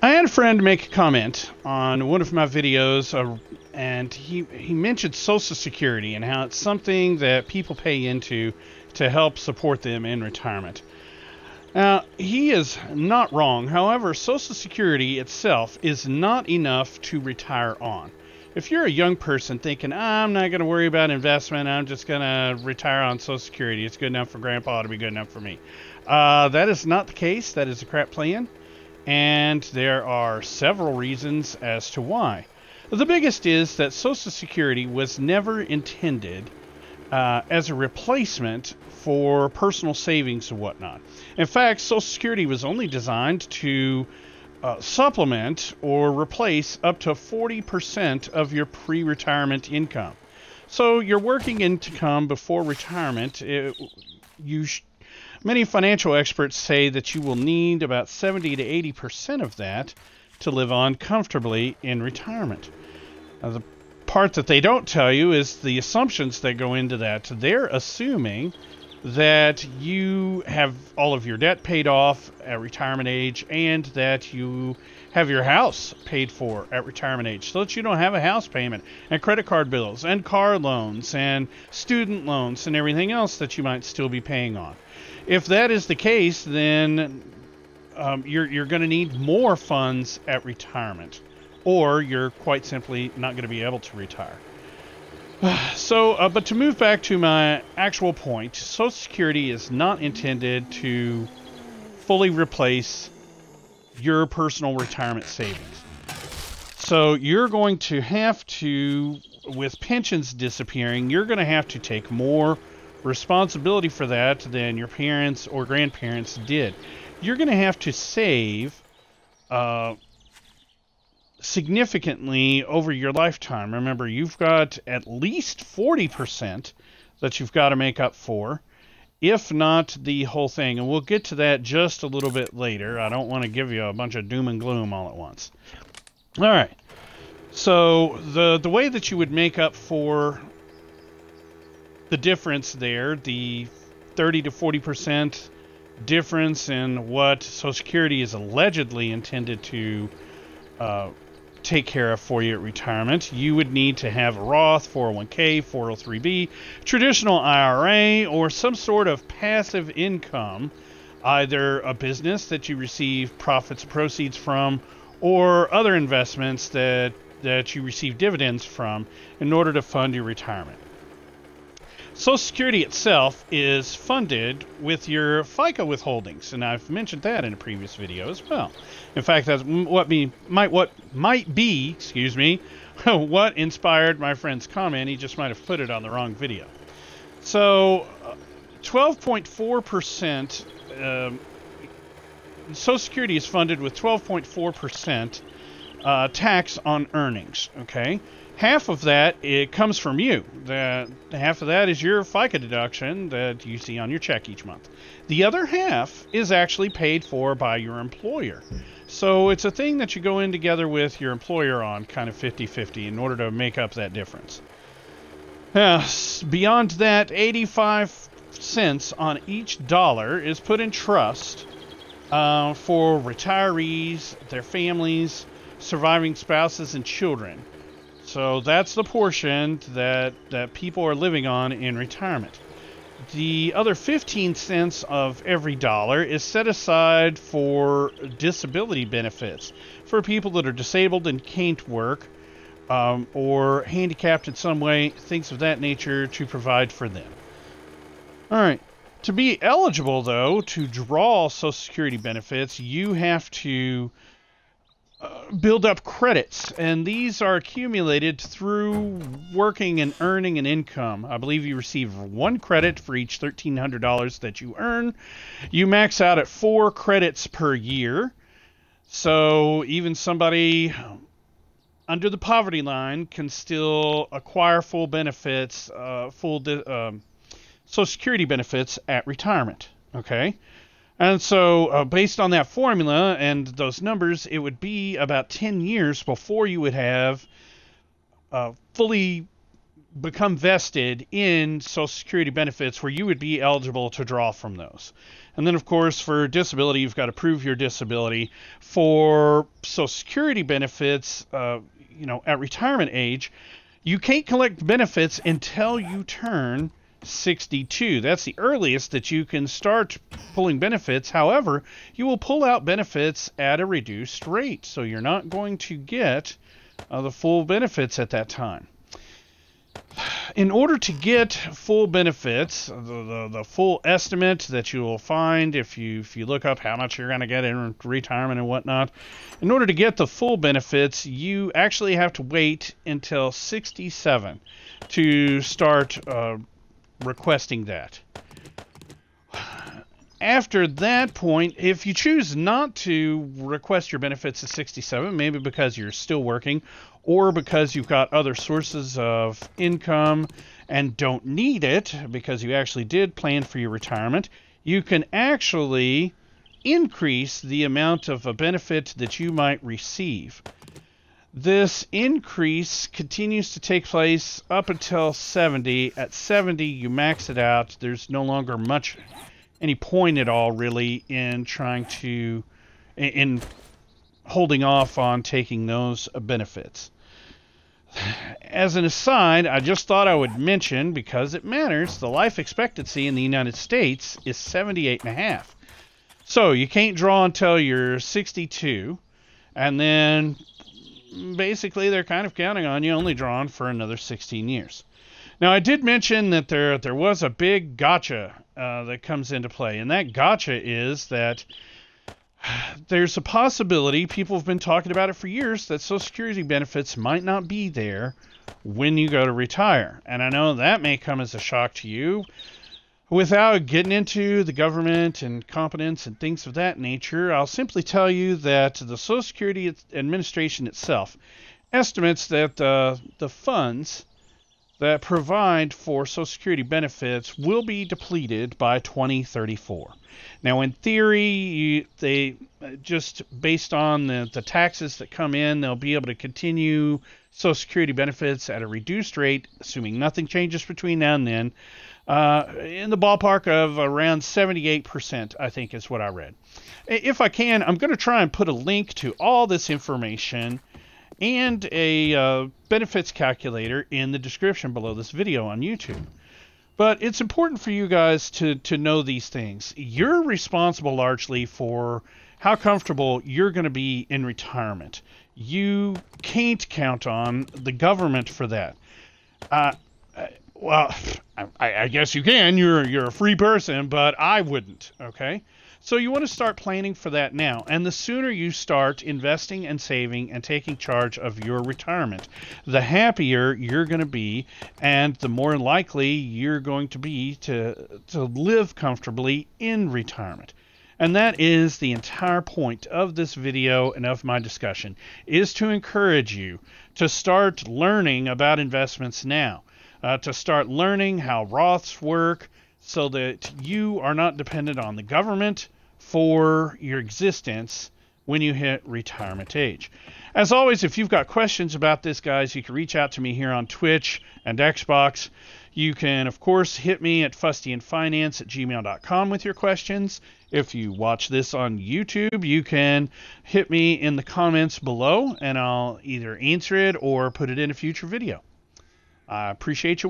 I had a friend make a comment on one of my videos, and he mentioned Social Security and how it's something that people pay into to help support them in retirement. Now, he is not wrong. However, Social Security itself is not enough to retire on. If you're a young person thinking, I'm not going to worry about investment, I'm just going to retire on Social Security, it's good enough for Grandpa to be good enough for me. That is not the case. That is a crap plan. And there are several reasons as to why. The biggest is that Social Security was never intended as a replacement for personal savings and whatnot. In fact, Social Security was only designed to supplement or replace up to 40% of your pre-retirement income. So your working income before retirement, many financial experts say that you will need about 70 to 80% of that to live on comfortably in retirement. Now, the part that they don't tell you is the assumptions that go into that. They're assuming that you have all of your debt paid off at retirement age and that you have your house paid for at retirement age, so that you don't have a house payment and credit card bills and car loans and student loans and everything else that you might still be paying on. If that is the case, then you're going to need more funds at retirement, or you're quite simply not going to be able to retire. But to move back to my actual point, Social Security is not intended to fully replace your personal retirement savings. So you're going to have to, with pensions disappearing, you're going to have to take more responsibility for that than your parents or grandparents did. You're going to have to save significantly over your lifetime. Remember, you've got at least 40% that you've got to make up for, if not the whole thing. And we'll get to that just a little bit later. I don't want to give you a bunch of doom and gloom all at once. All right. So the way that you would make up for the difference there, the 30 to 40% difference in what Social Security is allegedly intended to take care of for you at retirement, you would need to have a Roth, 401k, 403b, traditional IRA, or some sort of passive income, either a business that you receive profits and proceeds from, or other investments that you receive dividends from in order to fund your retirement. Social Security itself is funded with your FICA withholdings, and I've mentioned that in a previous video as well. In fact, that's what might be, what inspired my friend's comment. He just might have put it on the wrong video. So, 12.4%. Social Security is funded with 12.4% tax on earnings. Okay. Half of that, it comes from you. Half of that is your FICA deduction that you see on your check each month. The other half is actually paid for by your employer. So it's a thing that you go in together with your employer on, kind of 50-50, in order to make up that difference. Beyond that, 85 cents on each dollar is put in trust for retirees, their families, surviving spouses, and children. So that's the portion that people are living on in retirement. The other 15 cents of every dollar is set aside for disability benefits for people that are disabled and can't work, or handicapped in some way, things of that nature, to provide for them. All right. To be eligible, though, to draw Social Security benefits, you have to build up credits, and these are accumulated through working and earning an income. I believe you receive 1 credit for each $1,300 that you earn. You max out at 4 credits per year. So even somebody under the poverty line can still acquire full benefits, Social Security benefits at retirement. Okay? And so, based on that formula and those numbers, it would be about 10 years before you would have fully become vested in Social Security benefits where you would be eligible to draw from those. And then, of course, for disability, you've got to prove your disability. For Social Security benefits, at retirement age, you can't collect benefits until you turn 62. That's the earliest that you can start pulling benefits. However, you will pull out benefits at a reduced rate, so you're not going to get the full benefits at that time. In order to get full benefits, the full estimate that you will find if you look up how much you're going to get in retirement and whatnot, in order to get the full benefits, you actually have to wait until 67 to start requesting that. After that point, if you choose not to request your benefits at 67, maybe because you're still working or because you've got other sources of income and don't need it because you actually did plan for your retirement, you can actually increase the amount of a benefit that you might receive. This increase continues to take place up until 70. At 70, you max it out. There's no longer any point at all, really, in holding off on taking those benefits. As an aside, I just thought I would mention, because it matters, the life expectancy in the United States is 78.5. So you can't draw until you're 62, and then basically they're kind of counting on you only drawing for another 16 years. Now, I did mention that there was a big gotcha that comes into play, and that gotcha is that there's a possibility, people have been talking about it for years, that Social Security benefits might not be there when you go to retire. And I know that may come as a shock to you. Without getting into the government and competence and things of that nature, I'll simply tell you that the Social Security Administration itself estimates that the funds that provide for Social Security benefits will be depleted by 2034. Now, in theory, they just based on the taxes that come in, they'll be able to continue Social Security benefits at a reduced rate, assuming nothing changes between now and then, in the ballpark of around 78%, I think is what I read. If I can, I'm going to try and put a link to all this information and a benefits calculator in the description below this video on YouTube. But it's important for you guys to know these things. You're responsible largely for how comfortable you're going to be in retirement. You can't count on the government for that. Well, I guess you can. You're a free person, but I wouldn't, okay? So you want to start planning for that now. And the sooner you start investing and saving and taking charge of your retirement, the happier you're going to be and the more likely you're going to be to live comfortably in retirement. And that is the entire point of this video and of my discussion, is to encourage you to start learning about investments now, to start learning how Roths work, so that you are not dependent on the government for your existence when you hit retirement age. As always, if you've got questions about this, guys, you can reach out to me here on Twitch and Xbox. You can, of course, hit me at fustianfinance@gmail.com with your questions. If you watch this on YouTube, you can hit me in the comments below, and I'll either answer it or put it in a future video. I appreciate you.